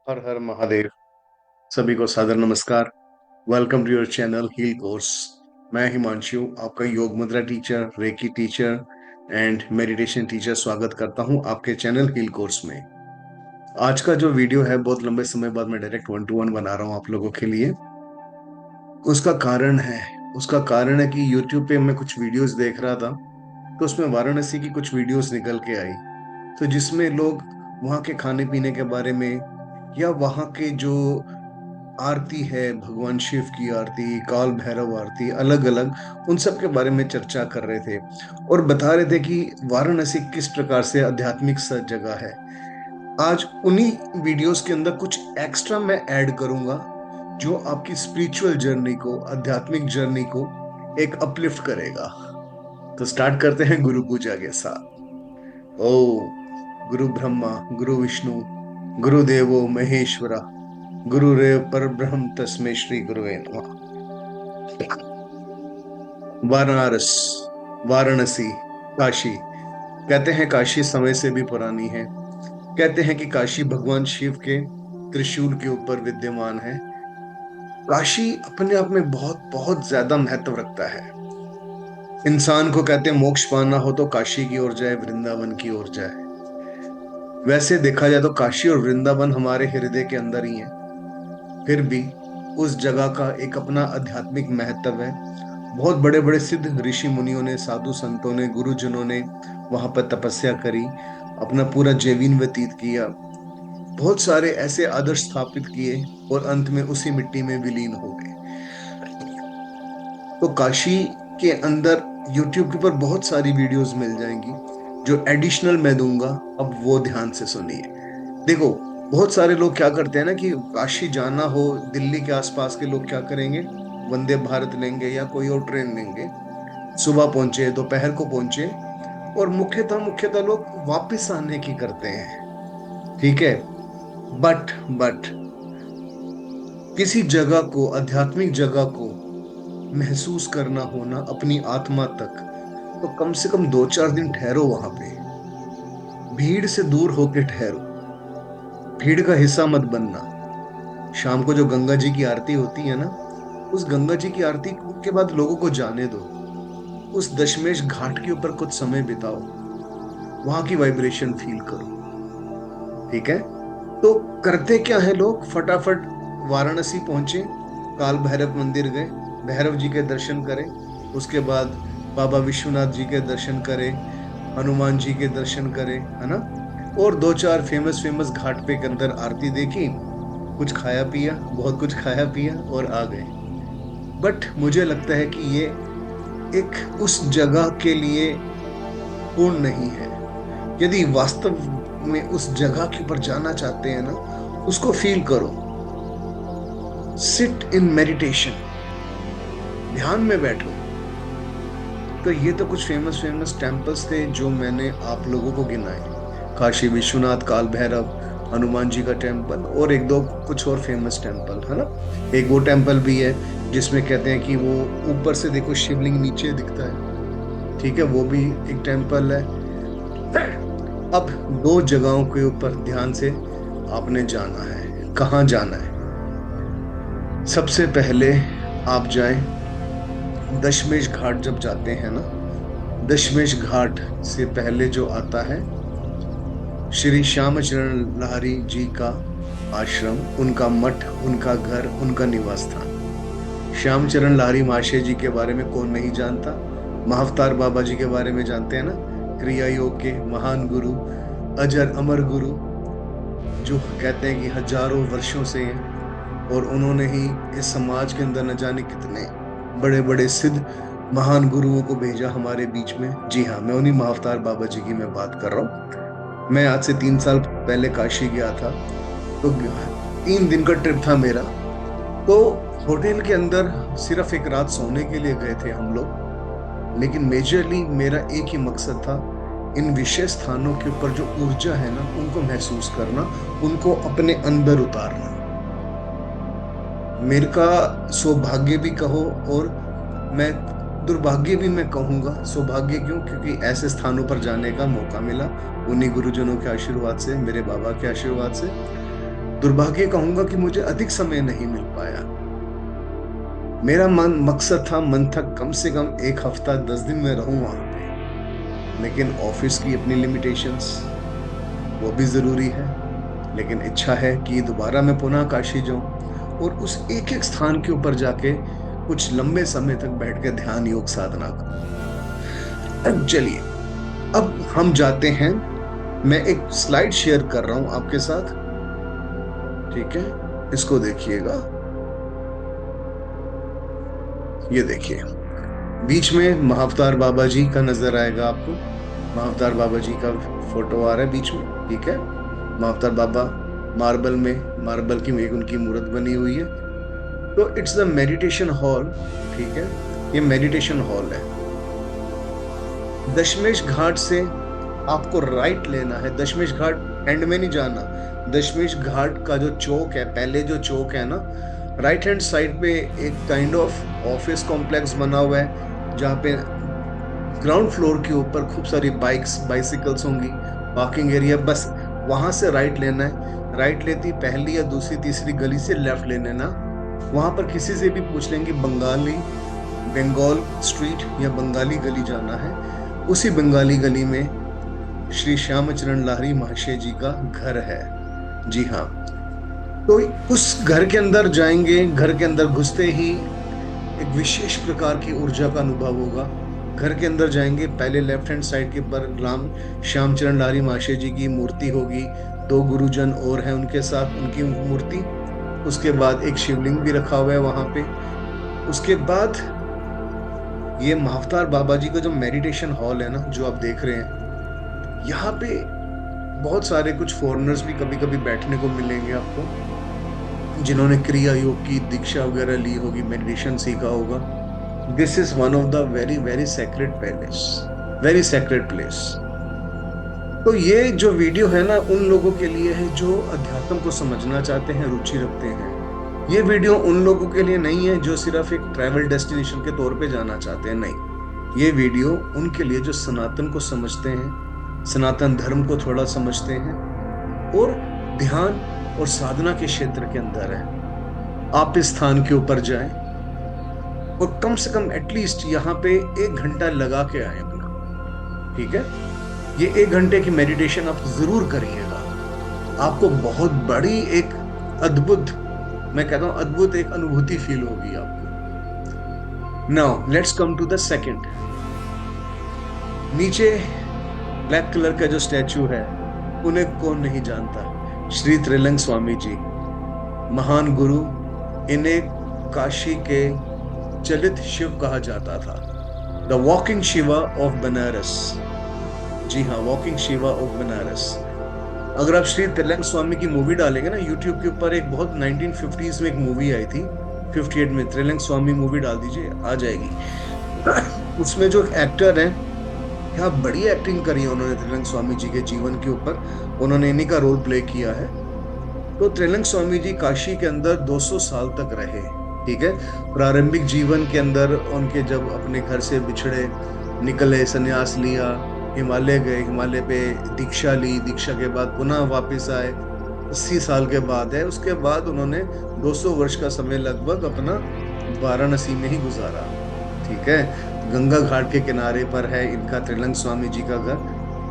हर हर महादेव। सभी को सादर नमस्कार। Welcome to your channel Heal Course. मैं हिमांशु, आपका yoga mudra teacher, reiki teacher and meditation teacher, स्वागत करता हूं आपके चैनल हील कोर्स में। आज का जो वीडियो है, बहुत लंबे समय बाद मैं डायरेक्ट 1-to-1 बना रहा हूं आप लोगों के लिए। उसका कारण है उसका कारण है कि यूट्यूब पे मैं कुछ वीडियोस देख रहा था, तो उसमें वाराणसी की कुछ वीडियोस निकल के आई। तो जिसमें लोग वहाँ के खाने पीने के बारे में, या वहाँ के जो आरती है, भगवान शिव की आरती, काल भैरव आरती, अलग अलग उन सब के बारे में चर्चा कर रहे थे और बता रहे थे कि वाराणसी किस प्रकार से आध्यात्मिक जगह है। आज उन्हीं वीडियोस के अंदर कुछ एक्स्ट्रा मैं ऐड करूंगा, जो आपकी स्पिरिचुअल जर्नी को, आध्यात्मिक जर्नी को एक अपलिफ्ट करेगा। तो स्टार्ट करते हैं गुरु पूजा के साथ। ओ गुरु ब्रह्मा, गुरु विष्णु, गुरुदेवो महेश्वरा, गुरुरेव परब्रह्म तस्मै श्री गुरुवे नमः। वाराणस वाराणसी, काशी। कहते हैं काशी समय से भी पुरानी है। कहते हैं कि काशी भगवान शिव के त्रिशूल के ऊपर विद्यमान है। काशी अपने आप में बहुत बहुत ज्यादा महत्व रखता है। इंसान को कहते हैं मोक्ष पाना हो तो काशी की ओर जाए, वृंदावन की ओर जाए। वैसे देखा जाए तो काशी और वृंदावन हमारे हृदय के अंदर ही है। फिर भी उस जगह का एक अपना आध्यात्मिक महत्व है। बहुत बड़े बड़े सिद्ध ऋषि मुनियों ने, साधु संतों ने, गुरुजनों ने वहां पर तपस्या करी, अपना पूरा जीवन व्यतीत किया, बहुत सारे ऐसे आदर्श स्थापित किए और अंत में उसी मिट्टी में विलीन हो गए। तो काशी के अंदर यूट्यूब के ऊपर बहुत सारी वीडियोस मिल जाएंगी, जो एडिशनल मैं दूंगा। अब वो ध्यान से सुनिए। देखो, बहुत सारे लोग क्या करते हैं ना, कि काशी जाना हो, दिल्ली के आसपास के लोग क्या करेंगे, वंदे भारत लेंगे या कोई और ट्रेन लेंगे। सुबह पहुंचे, दोपहर को पहुंचे, और मुख्यतः लोग वापस आने की करते हैं। ठीक है। बट किसी जगह को, आध्यात्मिक जगह को महसूस करना होना अपनी आत्मा तक, तो कम से कम 2-4 दिन ठहरो वहां पे। भीड़ से दूर होके ठहरो, भीड़ का हिस्सा मत बनना। शाम को जो गंगा जी की आरती होती है ना, उस गंगा जी की आरती के बाद लोगों को जाने दो। उस दशमेश घाट के ऊपर कुछ समय बिताओ, वहां की वाइब्रेशन फील करो। ठीक है। तो करते क्या है लोग, फटाफट वाराणसी पहुंचे, काल भैरव मंदिर गए, भैरव जी के दर्शन करें। उसके बाद बाबा विश्वनाथ जी के दर्शन करें, हनुमान जी के दर्शन करें, है ना। और दो चार फेमस फेमस घाट पे के अंदर आरती देखी, कुछ खाया पिया, बहुत कुछ खाया पिया और आ गए। बट मुझे लगता है कि ये एक उस जगह के लिए पूर्ण नहीं है। यदि वास्तव में उस जगह के ऊपर जाना चाहते हैं ना, उसको फील करो। सिट इन मेडिटेशन, ध्यान में बैठो। तो ये तो कुछ फेमस फेमस टेम्पल्स थे जो मैंने आप लोगों को गिनाए। काशी विश्वनाथ, काल भैरव, हनुमान जी का टेम्पल, और एक दो कुछ और फेमस टेम्पल, है ना। एक वो टेम्पल भी है जिसमें कहते हैं कि वो ऊपर से देखो शिवलिंग नीचे दिखता है। ठीक है, वो भी एक टेम्पल है। अब दो जगहों के ऊपर ध्यान से आपने जाना है। कहाँ जाना है? सबसे पहले आप जाएं दशमेश घाट। जब जाते हैं ना, दशमेश घाट से पहले जो आता है, श्री श्यामचरण लाहिरी जी का आश्रम, उनका मठ, उनका घर, उनका निवास स्थान। श्यामचरण लाहिरी महाशय जी के बारे में कौन नहीं जानता। महाअवतार बाबा जी के बारे में जानते हैं ना, क्रिया योग के महान गुरु, अजर अमर गुरु, जो कहते हैं कि हजारों वर्षों से हैं, और उन्होंने ही इस समाज के अंदर न जाने कितने बड़े बड़े सिद्ध महान गुरुओं को भेजा हमारे बीच में। जी हाँ, मैं उन्हीं महाअवतार बाबा जी की मैं बात कर रहा हूँ। मैं आज से 3 साल पहले काशी गया था। तो 3 दिन का ट्रिप था मेरा। तो होटल के अंदर सिर्फ एक रात सोने के लिए गए थे हम लोग, लेकिन मेजरली मेरा एक ही मकसद था, इन विशेष स्थानों के ऊपर जो ऊर्जा है ना, उनको महसूस करना, उनको अपने अंदर उतारना। मेरे का सौभाग्य भी कहो, और मैं दुर्भाग्य भी मैं कहूंगा। सौभाग्य क्यों? क्योंकि ऐसे स्थानों पर जाने का मौका मिला, उन्हीं गुरुजनों के आशीर्वाद से, मेरे बाबा के आशीर्वाद से। दुर्भाग्य कहूंगा कि मुझे अधिक समय नहीं मिल पाया। मेरा मन मकसद था, मन था कम से कम 1 हफ्ता 10 दिन में रहूं वहां पे, लेकिन ऑफिस की अपनी लिमिटेशंस, वो भी जरूरी है। लेकिन इच्छा है कि दोबारा मैं पुनः काशी जाऊं और उस एक एक स्थान के ऊपर जाके कुछ लंबे समय तक बैठ के ध्यान योग साधना करूं। चलिए, अब हम जाते हैं। मैं एक स्लाइड शेयर कर रहा हूं आपके साथ, ठीक है? इसको देखिएगा, ये देखिए, बीच में महाअवतार बाबा जी का नजर आएगा आपको। महाअवतार बाबा जी का फोटो आ रहा है बीच में, ठीक है? महाअवतार बाबा मार्बल की एक उनकी मूर्त बनी हुई है। तो इट्स द मेडिटेशन हॉल, ठीक है? ये मेडिटेशन हॉल है। दशमेश घाट से आपको राइट लेना है। दशमेश घाट एंड में नहीं जाना। दशमेश घाट का जो चौक है, पहले जो चौक है ना, राइट हैंड साइड पे एक काइंड ऑफ ऑफिस कॉम्प्लेक्स बना हुआ है, जहाँ पे ग्राउंड फ्लोर के ऊपर खूब सारी बाइसिकल्स होंगी, पार्किंग एरिया। बस वहां से राइट लेना है। राइट लेती पहली या दूसरी तीसरी गली से लेफ्ट ले लेना। वहां पर किसी से भी पूछ लेंगे बंगाल स्ट्रीट या बंगाली गली जाना है। उसी बंगाली गली में श्री श्यामचरण लाहिरी महाशय जी का घर है। जी हाँ। तो उस घर के अंदर जाएंगे। घर के अंदर घुसते ही एक विशेष प्रकार की ऊर्जा का अनुभव होगा। घर के अंदर जाएंगे, पहले लेफ्ट हैंड साइड के पर राम श्यामचरण लाहिरी महाशय जी की मूर्ति होगी। 2 गुरुजन और हैं उनके साथ, उनकी मूर्ति। उसके बाद एक शिवलिंग भी रखा हुआ है वहां पे। उसके बाद ये महाअवतार बाबा जी का जो मेडिटेशन हॉल है ना, जो आप देख रहे हैं, यहाँ पे बहुत सारे कुछ फॉरेनर्स भी कभी कभी बैठने को मिलेंगे आपको, जिन्होंने क्रिया योग की दीक्षा वगैरह ली होगी, मेडिटेशन सीखा होगा। This is one of the very very secret palace, very secret place. तो ये जो वीडियो है ना, उन लोगों के लिए है जो अध्यात्म को समझना चाहते हैं, रुचि रखते हैं। ये वीडियो उन लोगों के लिए नहीं है जो सिर्फ एक ट्रैवल डेस्टिनेशन के तौर पे जाना चाहते हैं, नहीं। ये वीडियो उनके लिए जो सनातन को समझते हैं, सनातन धर्म को थोड़ा समझते हैं और ध्यान और साधना के क्षेत्र के अंदर है। आप इस स्थान के ऊपर जाएं और कम से कम एटलीस्ट यहाँ पे 1 घंटा लगा के आए अपना, ठीक है? ये 1 घंटे की मेडिटेशन आप जरूर करिएगा। आपको बहुत बड़ी एक अद्भुत, मैं कहता हूं अद्भुत एक अनुभूति फील होगी आपको। Now let's come to the second. नीचे ब्लैक कलर का जो स्टैचू है, उन्हें कौन नहीं जानता? श्री त्रिलंग स्वामी जी, महान गुरु। इन्हें काशी के चलित शिव कहा जाता था, the walking Shiva of Banaras. जी हाँ, वॉकिंग शिवा ऑफ बनारस। अगर आप श्री त्रिलंग स्वामी की मूवी डालेंगे ना यूट्यूब के ऊपर, एक बहुत 1950s में एक मूवी आई थी, 58 में, त्रिलंग स्वामी मूवी डाल दीजिए, आ जाएगी। उसमें जो एक्टर है, क्या बड़ी एक्टिंग करी है उन्होंने त्रिलंग स्वामी जी के जीवन के ऊपर। उन्होंने इन्हीं का रोल प्ले किया है। तो त्रिलंग स्वामी जी काशी के अंदर 200 साल तक रहे, ठीक है? प्रारंभिक जीवन के अंदर उनके, जब अपने घर से बिछड़े, निकले, संन्यास लिया, हिमालय गए, हिमालय पे दीक्षा ली, दीक्षा के बाद पुनः वापस आए, 80 साल के बाद है। उसके बाद उन्होंने 200 वर्ष का समय लगभग अपना वाराणसी में ही गुजारा, ठीक है? गंगा घाट के किनारे पर है इनका त्रिलंग स्वामी जी का घर।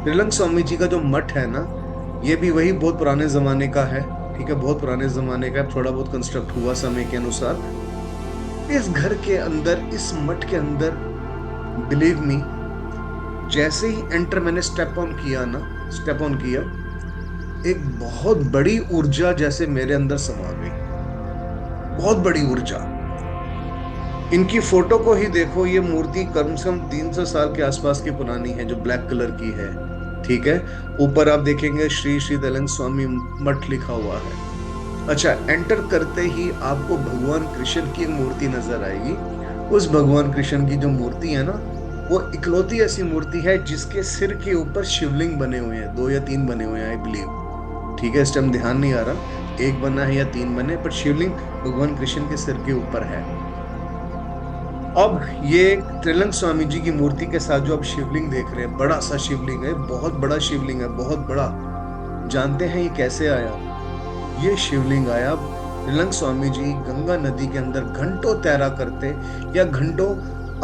त्रिलंग स्वामी जी का जो मठ है ना, ये भी वही बहुत पुराने जमाने का है, ठीक है? बहुत पुराने जमाने का, थोड़ा बहुत कंस्ट्रक्ट हुआ समय के अनुसार। इस घर के अंदर, इस मठ के अंदर, बिलीव मी, जैसे ही एंटर मैंने स्टेप ऑन किया, एक बहुत बड़ी ऊर्जा जैसे मेरे अंदर समा गई, बहुत बड़ी ऊर्जा। इनकी फोटो को ही देखो, ये मूर्ति कम से कम 300 साल के आसपास की पुरानी है, जो ब्लैक कलर की है, ठीक है? ऊपर आप देखेंगे श्री श्री त्रिलंग स्वामी मठ लिखा हुआ है। अच्छा, एंटर करते ही आपको भगवान कृष्ण की एक मूर्ति नजर आएगी। उस भगवान कृष्ण की जो मूर्ति है ना, वो इकलौती ऐसी मूर्ति है जिसके सिर के ऊपर शिवलिंग बने हुए हैं, 2 या 3 बने हुए हैं, आई बिलीव, ठीक है? इस टाइम ध्यान नहीं आ रहा 1 बना है या 3 बने, पर शिवलिंग भगवान कृष्ण के सिर के ऊपर है। अब ये त्रिलंग स्वामी जी की मूर्ति के साथ जो आप शिवलिंग देख रहे हैं, बड़ा सा शिवलिंग है, बहुत बड़ा शिवलिंग है, बहुत बड़ा। जानते हैं ये कैसे आया? ये शिवलिंग आया। त्रिलंग स्वामी जी गंगा नदी के अंदर घंटों तैरा करते, या घंटों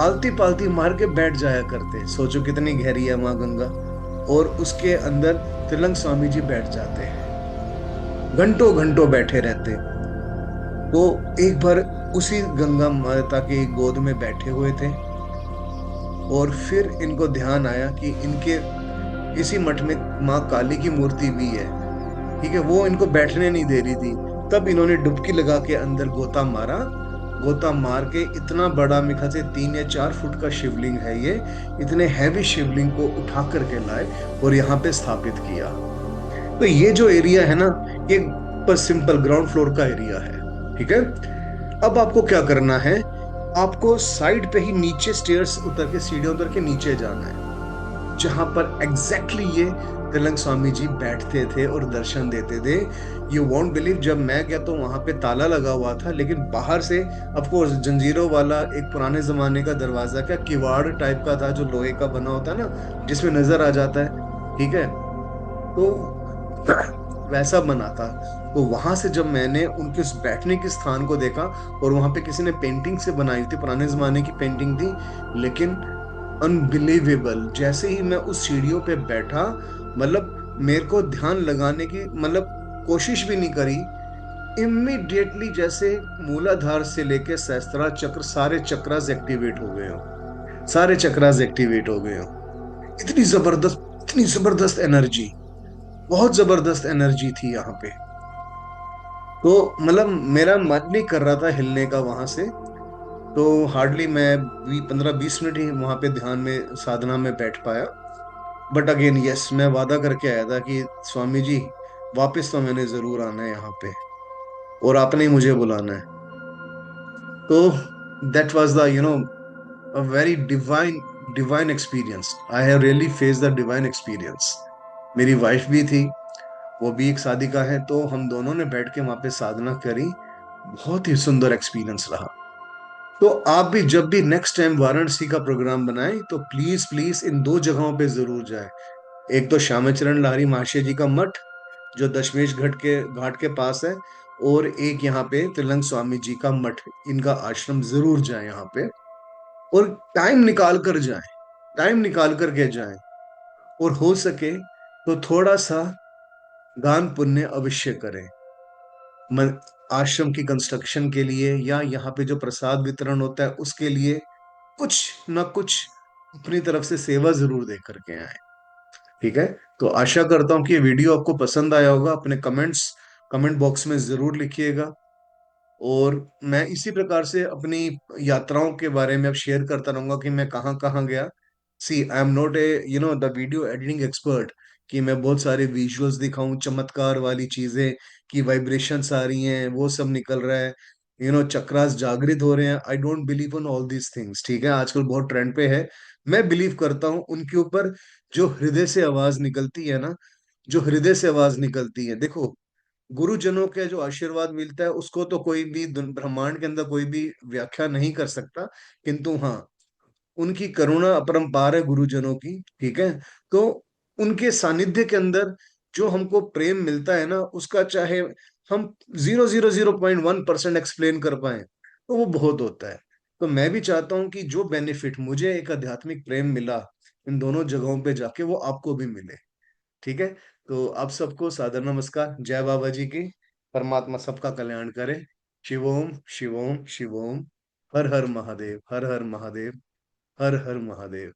आलती पालती मार के बैठ जाया करते। सोचो कितनी गहरी है माँ गंगा, और उसके अंदर त्रिलंग स्वामी जी बैठ जाते हैं, घंटों घंटों बैठे रहते। तो एक बार उसी गंगा माता की गोद में बैठे हुए थे, और फिर इनको ध्यान आया कि इनके इसी मठ में माँ काली की मूर्ति भी है। ठीक है, वो इनको बैठने नहीं दे रही थी। तब इन्होंने डुबकी लगा के अंदर गोता मारा। गोता मार के इतना बड़ा, मेरे ख्याल से 3 या 4 फुट का शिवलिंग है ये, इतने हैवी शिवलिंग को उठा करके लाए और यहाँ पे स्थापित किया। तो ये जो एरिया है ना, ये बस सिंपल ग्राउंड फ्लोर का एरिया है। ठीक है, अब आपको क्या करना है, आपको साइड पे ही नीचे स्टेयर्स उतर के, सीढ़ियां उतर के नीचे जाना है, जहां पर एग्जैक्टली ये तिलक स्वामी जी बैठते थे और दर्शन देते थे। यू वॉन्ट बिलीव, जब मैं गया तो वहां पे ताला लगा हुआ था, लेकिन बाहर से ऑफ कोर्स जंजीरों वाला एक पुराने जमाने का दरवाजा, क्या किवाड़ टाइप का था, जो लोहे का बना होता है ना, जिसमें नजर आ जाता है। ठीक है, तो वैसा बना था। तो वहां से जब मैंने उनके उस बैठने के स्थान को देखा, और वहां पे किसी ने पेंटिंग से बनाई थी, पुराने जमाने की पेंटिंग थी, लेकिन अनबिलीवेबल, जैसे ही मैं उस सीढ़ियों पे बैठा, मतलब मेरे को ध्यान लगाने की मतलब कोशिश भी नहीं करी, इम्मीडिएटली जैसे मूलाधार से लेके सहस्त्रा चक्र, सारे चक्रास एक्टिवेट हो गए हो, सारे चक्रास एक्टिवेट हो गए हो। इतनी जबरदस्त, इतनी जबरदस्त एनर्जी, बहुत जबरदस्त एनर्जी थी यहाँ पे। तो मतलब मेरा मन नहीं कर रहा था हिलने का वहां से। तो हार्डली मैं भी 15-20 मिनट ही वहां पे ध्यान में, साधना में बैठ पाया। बट अगेन यस, मैं वादा करके आया था कि स्वामी जी, वापस तो मैंने जरूर आना है यहाँ पे, और आपने ही मुझे बुलाना है। तो that was the a very divine, divine experience. I have really face the divine experience. मेरी वाइफ भी थी, वो भी एक साधिका है, तो हम दोनों ने बैठ के वहां पे साधना करी। बहुत ही सुंदर एक्सपीरियंस रहा। तो आप भी जब भी नेक्स्ट टाइम वाराणसी का प्रोग्राम बनाएं, तो प्लीज प्लीज इन 2 जगहों पे जरूर जाएं। एक तो श्यामाचरण लाहिरी महाशय जी का मठ, जो दशमेश घाट के पास है, और एक यहाँ पे त्रिलंग स्वामी जी का मठ, इनका आश्रम जरूर जाएं यहाँ पे। और टाइम निकाल कर जाएं, टाइम निकाल कर के जाएं। और हो सके तो थोड़ा सा दान पुण्य अवश्य करें। मन, आश्रम की कंस्ट्रक्शन के लिए, या यहाँ पे जो प्रसाद वितरण होता है उसके लिए, कुछ ना कुछ अपनी तरफ से सेवा जरूर दे करके आए। ठीक है, तो आशा करता हूँ कि ये वीडियो आपको पसंद आया होगा। अपने कमेंट बॉक्स में जरूर लिखिएगा। और मैं इसी प्रकार से अपनी यात्राओं के बारे में अब शेयर करता रहूंगा कि मैं कहाँ कहाँ गया। See I am not a the video editing expert, कि मैं बहुत सारे विजुअल्स दिखाऊं, चमत्कार वाली चीजें, कि वाइब्रेशंस आ रही हैं, वो सब निकल रहा है, चक्रास जागृत हो रहे हैं। I don't believe on all these things. ठीक है, आजकल बहुत ट्रेंड पे है। मैं बिलीव करता हूँ उनके ऊपर, जो हृदय से आवाज निकलती है ना, जो हृदय से आवाज निकलती है। देखो, गुरुजनों के जो आशीर्वाद मिलता है, उसको तो कोई भी ब्रह्मांड के अंदर कोई भी व्याख्या नहीं कर सकता। किंतु हाँ, उनकी करुणा अपरंपार है गुरुजनों की। ठीक है, तो उनके सानिध्य के अंदर जो हमको प्रेम मिलता है ना, उसका चाहे हम 0.001% एक्सप्लेन कर पाए, तो वो बहुत होता है। तो मैं भी चाहता हूं कि जो बेनिफिट मुझे एक आध्यात्मिक प्रेम मिला इन दोनों जगहों पे जाके, वो आपको भी मिले। ठीक है, तो आप सबको सादर नमस्कार, जय बाबा जी की। परमात्मा सबका कल्याण करे। शिवोम शिवोम शिवोम। हर हर महादेव, हर हर महादेव, हर हर महादेव।